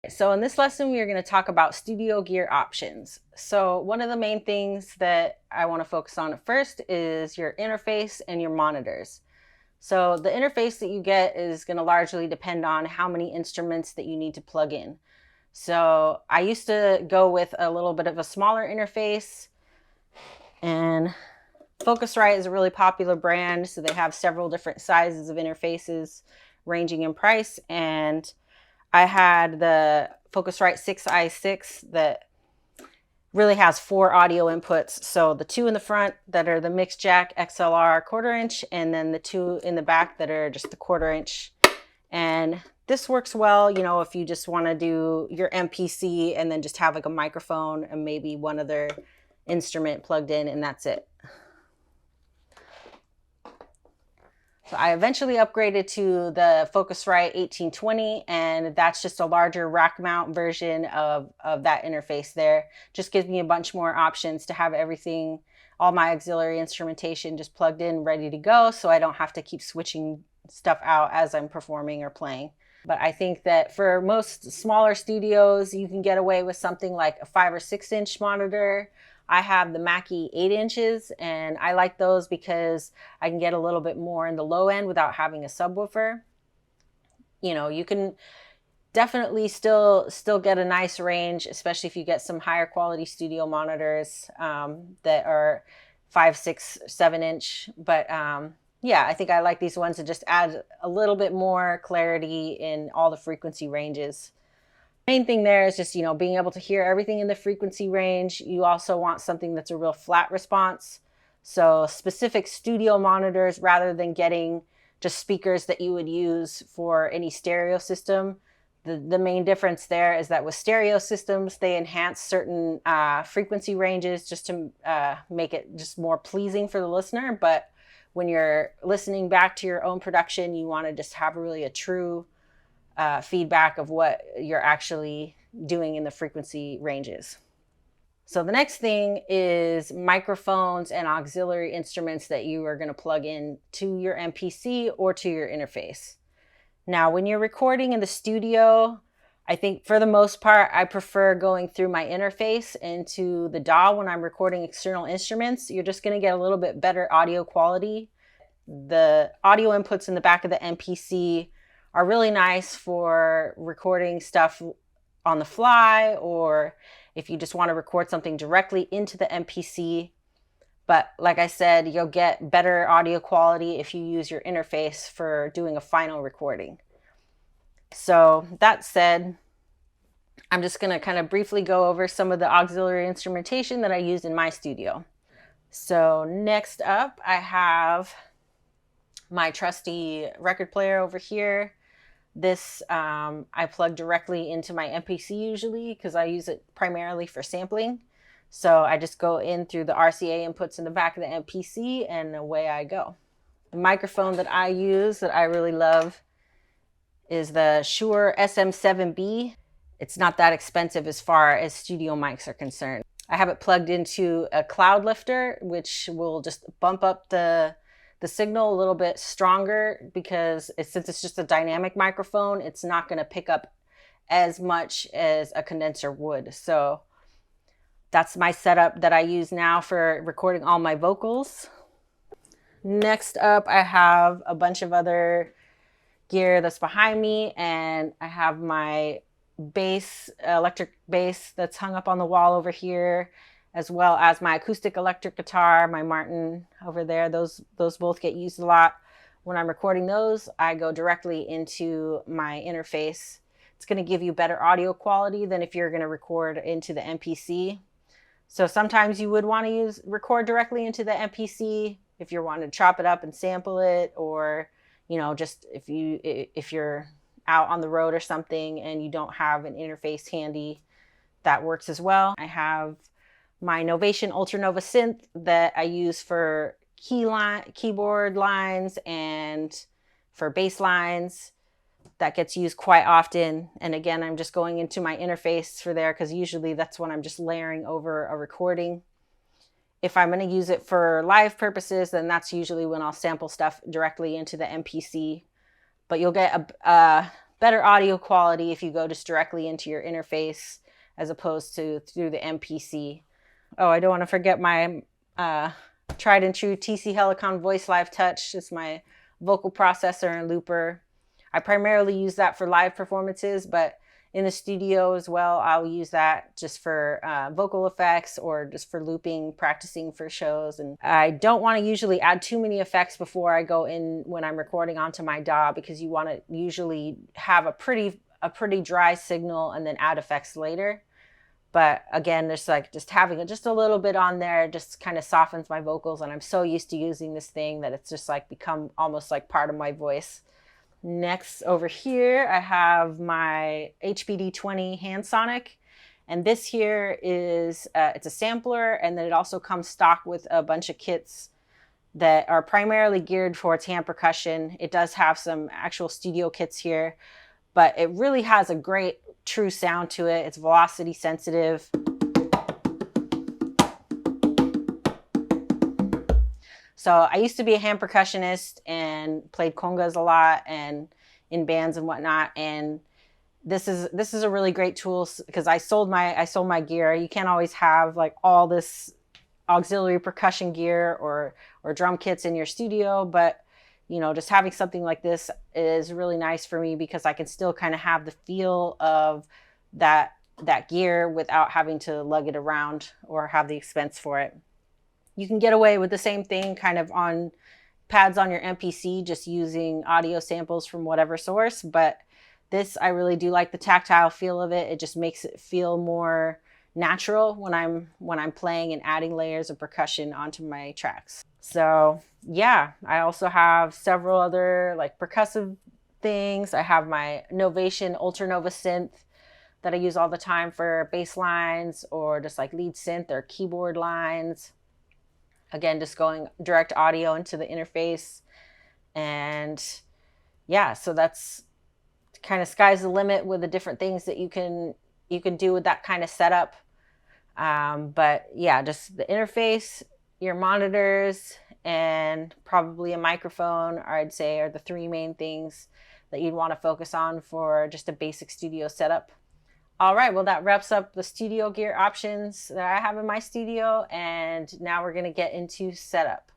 So in this lesson, we are going to talk about studio gear options. So one of the main things that I want to focus on at first is your interface and your monitors. So the interface that you get is going to largely depend on how many instruments that you need to plug in. So I used to go with a little bit of a smaller interface, and Focusrite is a really popular brand. So they have several different sizes of interfaces ranging in price, and I had the Focusrite 6i6 that really has 4 audio inputs. So the 2 in the front that are the mix jack XLR 1/4 inch, and then the 2 in the back that are just the 1/4 inch. And this works well, you know, if you just want to do your MPC and then just have like a microphone and maybe one other instrument plugged in, and that's it. So I eventually upgraded to the Focusrite 1820, and that's just a larger rack mount version of that interface there. Just gives me a bunch more options to have everything, all my auxiliary instrumentation just plugged in, ready to go, so I don't have to keep switching stuff out as I'm performing or playing. But I think that for most smaller studios, you can get away with something like a 5 or 6 inch monitor. I have the Mackie 8 inches, and I like those because I can get a little bit more in the low end without having a subwoofer. You know, you can definitely still get a nice range, especially if you get some higher quality studio monitors that are 5, 6, 7 inch. But yeah, I think I like these ones to just add a little bit more clarity in all the frequency ranges. Main thing there is just, you know, being able to hear everything in the frequency range. You also want something that's a real flat response. So specific studio monitors, rather than getting just speakers that you would use for any stereo system. The main difference there is that with stereo systems, they enhance certain frequency ranges just to make it just more pleasing for the listener. But when you're listening back to your own production, you want to just have really a true feedback of what you're actually doing in the frequency ranges. So the next thing is microphones and auxiliary instruments that you are going to plug in to your MPC or to your interface. Now, when you're recording in the studio, I think for the most part, I prefer going through my interface into the DAW when I'm recording external instruments. You're just going to get a little bit better audio quality. The audio inputs in the back of the MPC are really nice for recording stuff on the fly, or if you just want to record something directly into the MPC. But like I said, you'll get better audio quality if you use your interface for doing a final recording. So that said, I'm just going to kind of briefly go over some of the auxiliary instrumentation that I use in my studio. So next up, I have my trusty record player over here. This I plug directly into my MPC usually because I use it primarily for sampling. So I just go in through the RCA inputs in the back of the MPC, and away I go. The microphone that I use that I really love is the Shure SM7B. It's not that expensive as far as studio mics are concerned. I have it plugged into a cloud lifter, which will just bump up the signal a little bit stronger because since it's just a dynamic microphone, it's not going to pick up as much as a condenser would. So that's my setup that I use now for recording all my vocals. Next up, I have a bunch of other gear that's behind me, and I have my bass, electric bass that's hung up on the wall over here, as well as my acoustic electric guitar, my Martin over there. Those both get used a lot. When I'm recording those, I go directly into my interface. It's going to give you better audio quality than if you're going to record into the MPC. So sometimes you would want to record directly into the MPC if you're wanting to chop it up and sample it, or, you know, just if you're out on the road or something and you don't have an interface handy, that works as well. I have my Novation Ultranova synth that I use for keyboard lines and for bass lines. That gets used quite often. And again, I'm just going into my interface for there because usually that's when I'm just layering over a recording. If I'm going to use it for live purposes, then that's usually when I'll sample stuff directly into the MPC. But you'll get better audio quality if you go just directly into your interface as opposed to through the MPC. Oh, I don't want to forget my tried and true TC Helicon Voice Live Touch. It's my vocal processor and looper. I primarily use that for live performances, but in the studio as well, I'll use that just for vocal effects or just for looping, practicing for shows. And I don't want to usually add too many effects before I go in when I'm recording onto my DAW, because you want to usually have a pretty dry signal and then add effects later. But again, there's like just having just a little bit on there just kind of softens my vocals, and I'm so used to using this thing that it's just like become almost like part of my voice. Next over here, I have my HBD20 hand sonic, and this here is it's a sampler, and then it also comes stock with a bunch of kits that are primarily geared for its hand percussion. It does have some actual studio kits here, but it really has a great true sound to it. It's velocity sensitive. So I used to be a hand percussionist and played congas a lot and in bands and whatnot. And this is a really great tool because I sold my gear. You can't always have like all this auxiliary percussion gear or drum kits in your studio, but you know, just having something like this is really nice for me because I can still kind of have the feel of that gear without having to lug it around or have the expense for it. You can get away with the same thing kind of on pads on your MPC, just using audio samples from whatever source. But this, I really do like the tactile feel of it. It just makes it feel more natural when I'm playing and adding layers of percussion onto my tracks. So yeah, I also have several other like percussive things. I have my Novation Ultranova synth that I use all the time for bass lines or just like lead synth or keyboard lines. Again, just going direct audio into the interface. And yeah, so that's kind of sky's the limit with the different things that you can do with that kind of setup. But yeah, just the interface, your monitors, and probably a microphone, I'd say, are the three main things that you'd want to focus on for just a basic studio setup. All right, well, that wraps up the studio gear options that I have in my studio, and now we're going to get into setup.